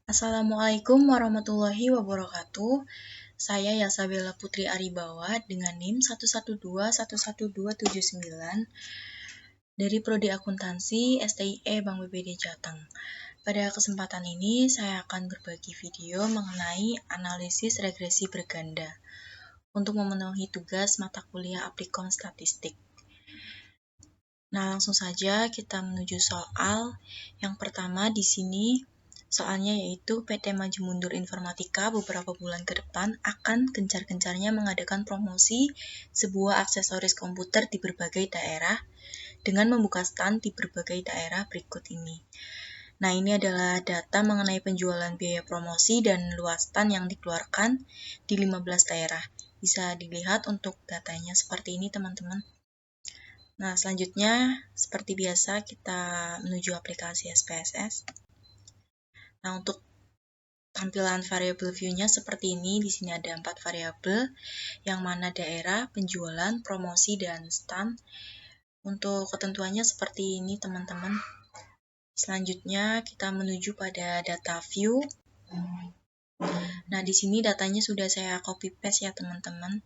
Assalamualaikum warahmatullahi wabarakatuh. Saya Yasabella Putri Aribawa dengan NIM 112111279 dari Prodi Akuntansi STIE Bank BPD Jateng. Pada kesempatan ini saya akan berbagi video mengenai analisis regresi berganda untuk memenuhi tugas mata kuliah Aplikon Statistik. Nah, langsung saja kita menuju soal. Yang pertama di sini soalnya yaitu PT Maju Mundur Informatika beberapa bulan ke depan akan gencar-gencarnya mengadakan promosi sebuah aksesoris komputer di berbagai daerah dengan membuka stand di berbagai daerah berikut ini. Nah, ini adalah data mengenai penjualan biaya promosi dan luas stand yang dikeluarkan di 15 daerah. Bisa dilihat untuk datanya seperti ini, teman-teman. Nah, selanjutnya seperti biasa kita menuju aplikasi SPSS. Nah, untuk tampilan variabel view-nya seperti ini. Di sini ada 4 variabel, yang mana daerah, penjualan, promosi, dan stand. Untuk ketentuannya seperti ini, teman-teman. Selanjutnya kita menuju pada data view. Nah, di sini datanya sudah saya copy paste ya, teman-teman.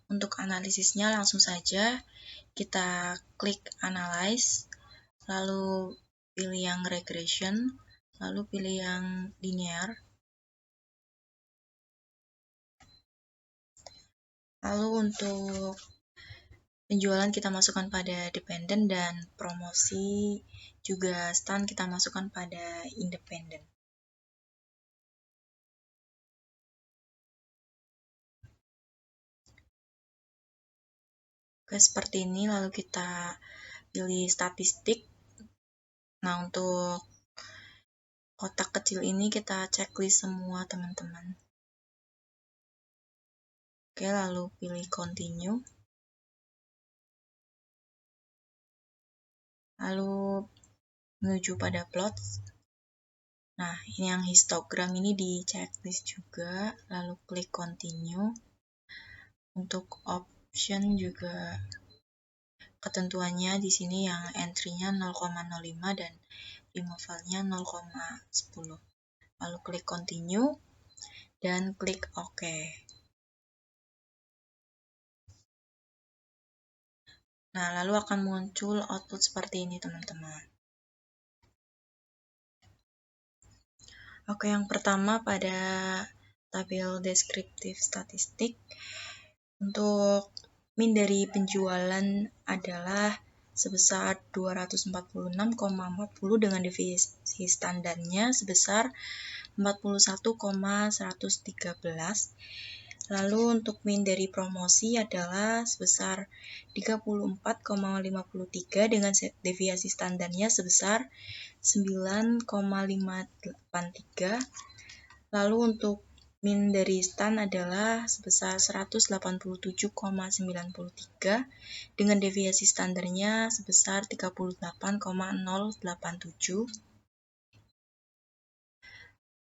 Untuk analisisnya langsung saja kita klik analyze, lalu pilih yang regression, lalu pilih yang linear. Lalu untuk penjualan kita masukkan pada dependent dan promosi juga stand kita masukkan pada independent. Oke, seperti ini. Lalu kita pilih statistik. Nah, untuk kotak kecil ini kita checklist semua, teman-teman. Oke, lalu pilih continue. Lalu menuju pada plots. Nah, ini yang histogram ini di checklist juga. Lalu klik continue. Untuk option juga ketentuannya di sini yang entry-nya 0,05 dan removal-nya 0,10. Lalu klik continue dan klik OK. Nah, lalu akan muncul output seperti ini, teman-teman. Oke, yang pertama pada tabel deskriptif statistik. Untuk min dari penjualan adalah sebesar 246,40 dengan divisi standarnya sebesar 41,113. Lalu untuk min dari promosi adalah sebesar 34,53 dengan deviasi standarnya sebesar 9,583. Lalu untuk min dari stand adalah sebesar 187,93 dengan deviasi standarnya sebesar 38,087.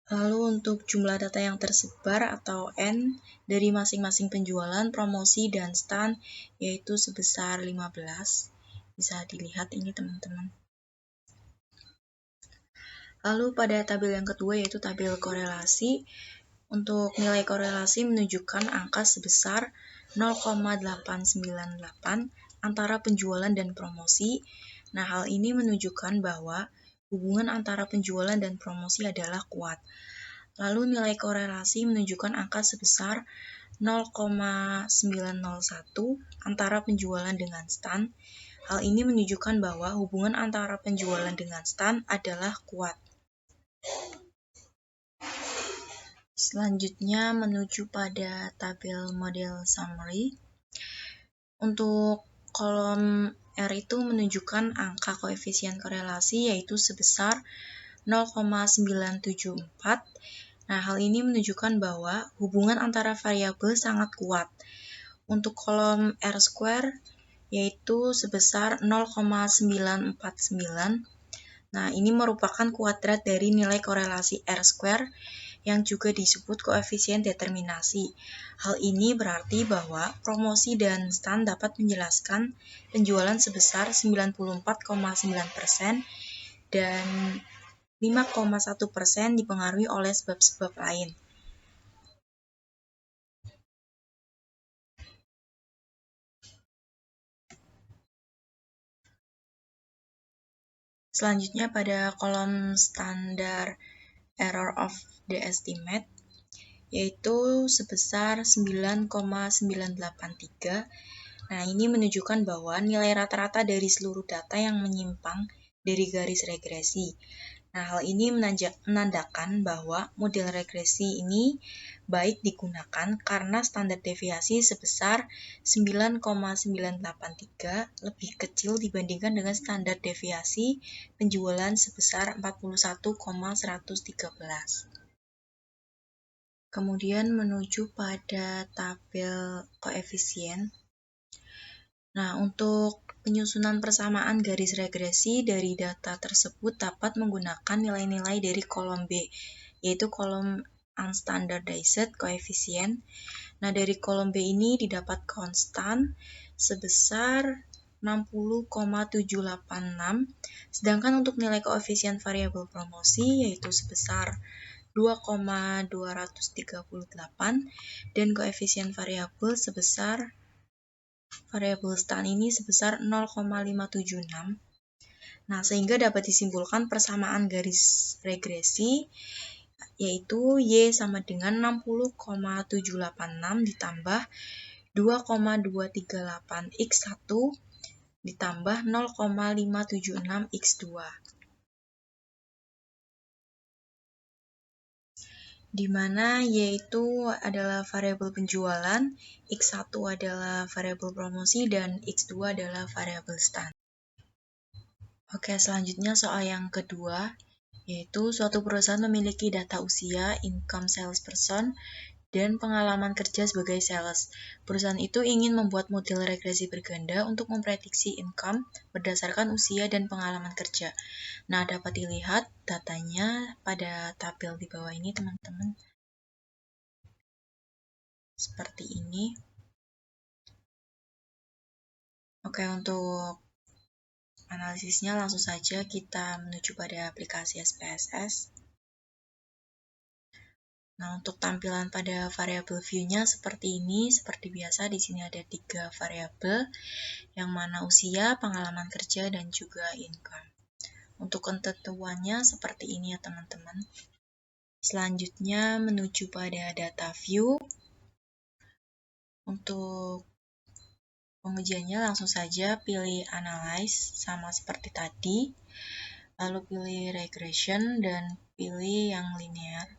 Lalu untuk jumlah data yang tersebar atau N dari masing-masing penjualan, promosi, dan stand yaitu sebesar 15. Bisa dilihat ini, teman-teman. Lalu pada tabel yang kedua yaitu tabel korelasi. Untuk nilai korelasi menunjukkan angka sebesar 0,898 antara penjualan dan promosi. Nah, hal ini menunjukkan bahwa hubungan antara penjualan dan promosi adalah kuat. Lalu nilai korelasi menunjukkan angka sebesar 0,901 antara penjualan dengan stand. Hal ini menunjukkan bahwa hubungan antara penjualan dengan stand adalah kuat. Selanjutnya menuju pada tabel model summary. Untuk kolom R itu menunjukkan angka koefisien korelasi yaitu sebesar 0,974. Nah, hal ini menunjukkan bahwa hubungan antara variabel sangat kuat. Untuk kolom R square yaitu sebesar 0,949. Nah, ini merupakan kuadrat dari nilai korelasi R square yang juga disebut koefisien determinasi. Hal ini berarti bahwa promosi dan stand dapat menjelaskan penjualan sebesar 94,9% dan 5,1% dipengaruhi oleh sebab-sebab lain. Selanjutnya pada kolom standar error of the estimate, yaitu sebesar 9,983. Nah, ini menunjukkan bahwa nilai rata-rata dari seluruh data yang menyimpang dari garis regresi. Nah, hal ini menandakan bahwa model regresi ini baik digunakan karena standar deviasi sebesar 9,983 lebih kecil dibandingkan dengan standar deviasi penjualan sebesar 41,113. Kemudian menuju pada tabel koefisien. Nah, untuk penyusunan persamaan garis regresi dari data tersebut dapat menggunakan nilai-nilai dari kolom B, yaitu kolom unstandardized coefficient. Nah, dari kolom B ini didapat konstan sebesar 60,786, sedangkan untuk nilai koefisien variabel promosi yaitu sebesar 2,238 dan koefisien variabel sebesar variabel stan ini sebesar 0,576. Nah, sehingga dapat disimpulkan persamaan garis regresi yaitu Y sama dengan 60,786 ditambah 2,238 X1 ditambah 0,576 X2. Di mana Y itu adalah variabel penjualan, X1 adalah variabel promosi, dan X2 adalah variabel stan. Oke, selanjutnya soal yang kedua, yaitu suatu perusahaan memiliki data usia, income salesperson, dan pengalaman kerja sebagai sales. Perusahaan itu ingin membuat model regresi berganda untuk memprediksi income berdasarkan usia dan pengalaman kerja. Nah, dapat dilihat datanya pada tabel di bawah ini, teman-teman. Seperti ini. Oke, untuk analisisnya langsung saja kita menuju pada aplikasi SPSS. Nah, untuk tampilan pada variabel view-nya seperti ini. Seperti biasa, di sini ada 3 variabel, yang mana usia, pengalaman kerja, dan juga income. Untuk ketentuannya seperti ini ya, teman-teman. Selanjutnya menuju pada data view. Untuk pengujiannya langsung saja pilih analyze sama seperti tadi. Lalu pilih regression dan pilih yang linear.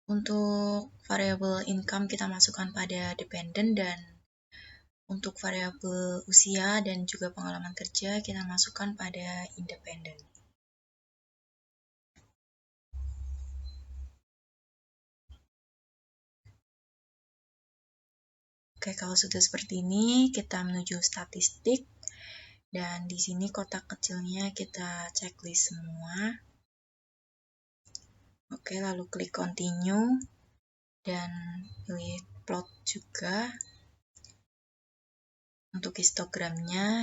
Untuk variabel income kita masukkan pada dependent, dan untuk variabel usia dan juga pengalaman kerja kita masukkan pada independent. Oke, kalau sudah seperti ini kita menuju statistik, dan di sini kotak kecilnya kita checklist semua. Oke, lalu klik continue dan pilih plot juga. Untuk histogramnya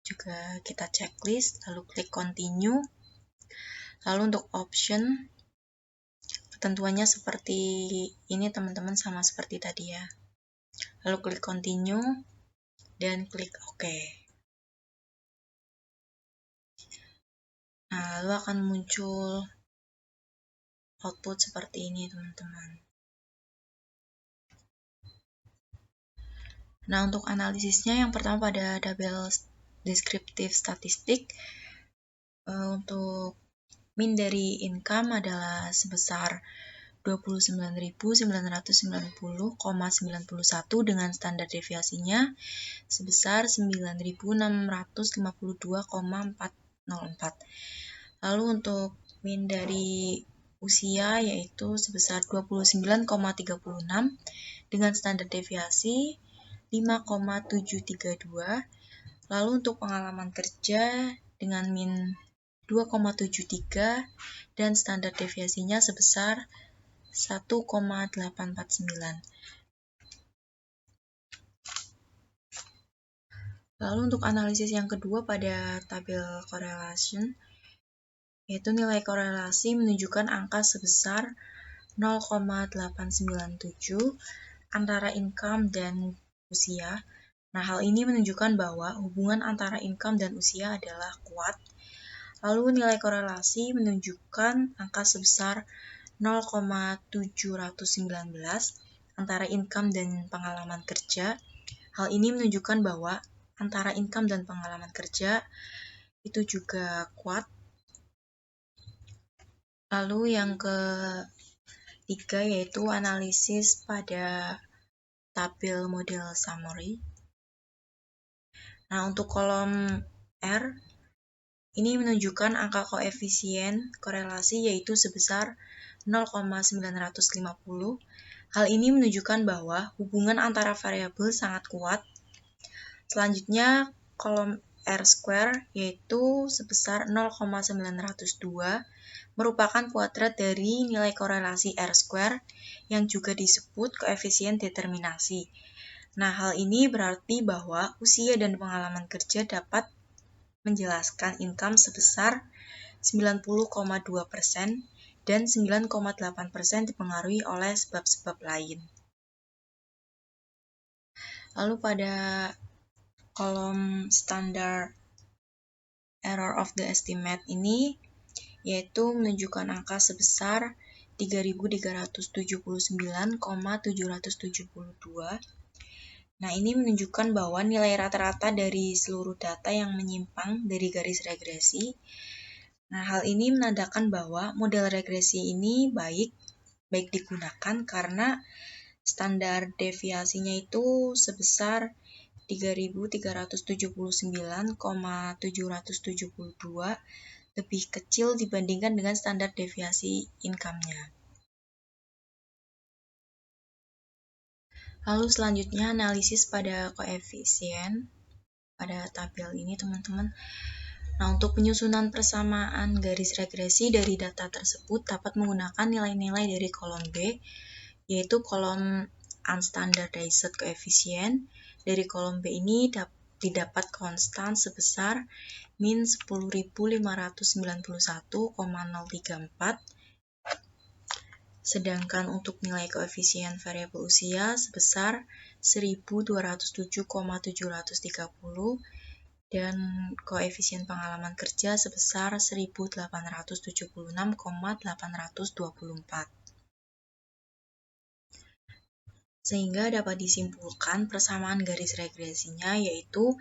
juga kita checklist, lalu klik continue. Lalu untuk option, ketentuannya seperti ini teman-teman, sama seperti tadi ya. Lalu klik continue dan klik OK. Nah, lalu akan muncul output seperti ini teman-teman. Nah, untuk analisisnya yang pertama pada tabel deskriptif statistik, untuk min dari income adalah sebesar 29.990,91 dengan standar deviasinya sebesar 9.652,404. Lalu untuk min dari usia yaitu sebesar 29,36 dengan standar deviasi 5,732. Lalu untuk pengalaman kerja dengan min 2,73 dan standar deviasinya sebesar 1,849. Lalu untuk analisis yang kedua pada tabel correlation, yaitu nilai korelasi menunjukkan angka sebesar 0,897 antara income dan usia. Nah, hal ini menunjukkan bahwa hubungan antara income dan usia adalah kuat. Lalu nilai korelasi menunjukkan angka sebesar 0,719 antara income dan pengalaman kerja. Hal ini menunjukkan bahwa antara income dan pengalaman kerja itu juga kuat. Lalu yang ketiga yaitu analisis pada tabel model summary. Nah, untuk kolom R ini menunjukkan angka koefisien korelasi yaitu sebesar 0,950. Hal ini menunjukkan bahwa hubungan antara variabel sangat kuat. Selanjutnya kolom R square yaitu sebesar 0,902 merupakan kuadrat dari nilai korelasi R square yang juga disebut koefisien determinasi. Nah, hal ini berarti bahwa usia dan pengalaman kerja dapat menjelaskan income sebesar 90,2% dan 9,8% dipengaruhi oleh sebab-sebab lain. Lalu pada kolom standard error of the estimate ini yaitu menunjukkan angka sebesar 3.379,772. Nah, ini menunjukkan bahwa nilai rata-rata dari seluruh data yang menyimpang dari garis regresi. Nah, hal ini menandakan bahwa model regresi ini baik digunakan karena standar deviasinya itu sebesar 3.379,772 lebih kecil dibandingkan dengan standar deviasi income-nya. Lalu selanjutnya analisis pada koefisien pada tabel ini teman-teman. Nah, untuk penyusunan persamaan garis regresi dari data tersebut dapat menggunakan nilai-nilai dari kolom B, yaitu kolom unstandardized coefficient. Dari kolom B ini didapat konstan sebesar min 10.591,034. Sedangkan untuk nilai koefisien variabel usia sebesar 1.207,730 dan koefisien pengalaman kerja sebesar 1.876,824. Sehingga dapat disimpulkan persamaan garis regresinya yaitu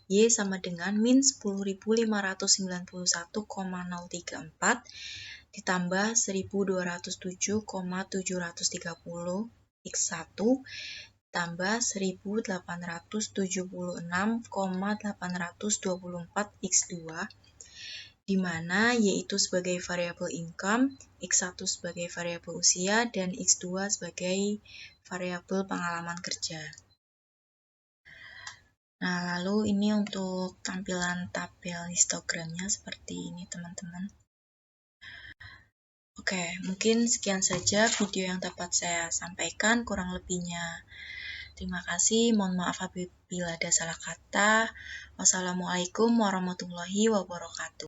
Y sama dengan min 10.591,034 ditambah 1.207,730 X1 tambah 1.876,824 X2, di mana Y itu sebagai variabel income, X1 sebagai variabel usia, dan X2 sebagai variabel pengalaman kerja. Nah, lalu ini untuk tampilan tabel histogramnya seperti ini, teman-teman. Oke, mungkin sekian saja video yang dapat saya sampaikan, kurang lebihnya terima kasih, mohon maaf apabila ada salah kata. Wassalamualaikum warahmatullahi wabarakatuh.